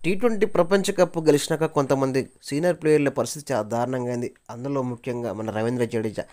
T20 ప్రపంచ cup గెలిచినాక కొంతమంది సీనియర్ ప్లేయర్ల పరిస్థితి చాలా దారుణంగా అయింది. అందులో ముఖ్యంగా మన రవీంద్ర జడేజా.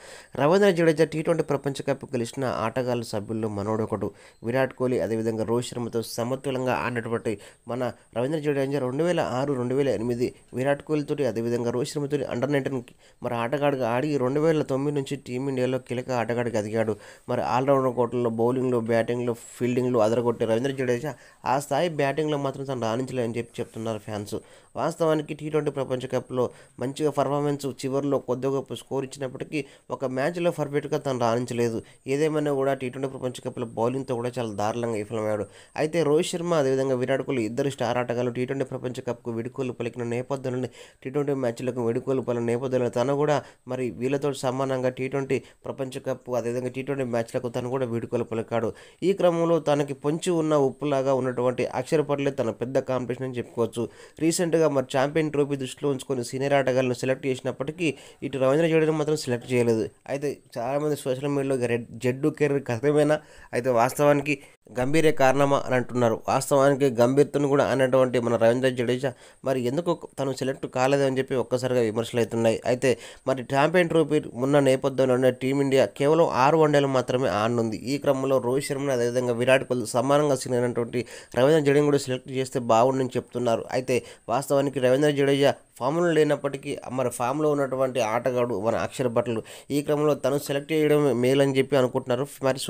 రవీంద్ర జడేజా టీ20 ప్రపంచ కప్ గెలిచిన ఆటగాళ్ళ సభ్యుల్లో మనోడొకడు. విరాట్ కోహ్లీ అదేవిధంగా రోహిత్ శర్మతో సమతులంగా ఆడినటువంటి మన రవీంద్ర జడేజా 2006, 2008 విరాట్ కోహ్లీతోటి అదేవిధంగా రోహిత్ శర్మతో అండర్-19 మరి ఆటగాడిగా ఆడి 2009 నుంచి టీమిండియాలో కీలక ఆటగాడిగా ఎదిగాడు. మరి ఆల్రౌండర్ కోటల్లో బౌలింగ్లో, బ్యాటింగ్లో, ఫీల్డింగ్లో అదరగొట్టే రవీంద్ర జడేజా ఆ స్థాయి బ్యాటింగ్లో మాత్రం తను రాణించలేదని చెప్తున్నారు ఫ్యాన్స్. వాస్తవానికి టీ20 ప్రపంచ కప్లో మంచిగా పర్ఫార్మెన్స్ చివరిలో కొద్ది గొప్ప స్కోర్ ఇచ్చినప్పటికీ ఒక మ్యాచ్లో పర్ఫెక్ట్గా తను రాణించలేదు. ఏదేమైనా కూడా టీ20 ప్రపంచ కప్లో బౌలింగ్తో కూడా చాలా దారుణంగా విఫలమయ్యాడు. అయితే రోహిత్ శర్మ అదేవిధంగా విరాట్ కోహ్లీ ఇద్దరు స్టార్ ఆటగాళ్ళు టీ20 ప్రపంచ కప్కు వీడ్కోలు పలికిన నేపథ్యంలోనే టీ20 మ్యాచ్లకు వీడ్కోలు పలికిన నేపథ్యంలో తను కూడా మరి వీళ్ళతో సమానంగా టీ20 ప్రపంచ కప్ అదేవిధంగా టీ20 మ్యాచ్లకు తను కూడా వీడ్కోలు పలికాడు. ఈ క్రమంలో తనకి పొంచి ఉన్న ఉప్పులాగా ఉన్నటువంటి అక్షర్ పటేల్ తన పెద్ద కాంపిటీషన్ అని చెప్పుకోవచ్చు. రీసెంట్గా మరి ఛాంపియన్ ట్రోఫీ దృష్టిలో ఉంచుకొని సీనియర్ ఆటగాళ్ళను సెలెక్ట్ చేసినప్పటికీ ఇటు రవీంద్ర జడేజా మాత్రం సెలెక్ట్ చేయలేదు. అయితే చాలామంది సోషల్ మీడియాలో జడ్డు కెరీర్ కథమేనా, అయితే వాస్తవానికి గంభీరే కారణమా అని అంటున్నారు. వాస్తవానికి గంభీర్తో కూడా అన్నటువంటి మన రవీంద్ర జడేజా మరి ఎందుకు తను సెలెక్ట్ కాలేదు అని చెప్పి ఒక్కసారిగా విమర్శలు అవుతున్నాయి. అయితే మరి ఛాంపియన్ ట్రోఫీ ఉన్న నేపథ్యంలోనే టీమిండియా కేవలం 6 వన్డేలు మాత్రమే ఆడనుంది. ఈ క్రమంలో రోహిత్ శర్మను అదేవిధంగా విరాట్ కోహ్లీ సమానంగా సినటువంటి రవీంద్ర జడేజా కూడా సెలెక్ట్ చేస్తే బాగుండని చెప్తున్నారు. అయితే వాస్తవానికి రవీంద్ర జడేజా ఫామ్లో లేనప్పటికీ మరి ఫామ్లో ఉన్నటువంటి ఆటగాడు మన అక్షర్ పటేల్. ఈ క్రమంలో తను సెలెక్ట్ చేయడం మేలని చెప్పి అనుకుంటున్నారు మరి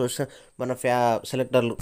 మన సెలెక్టర్లు.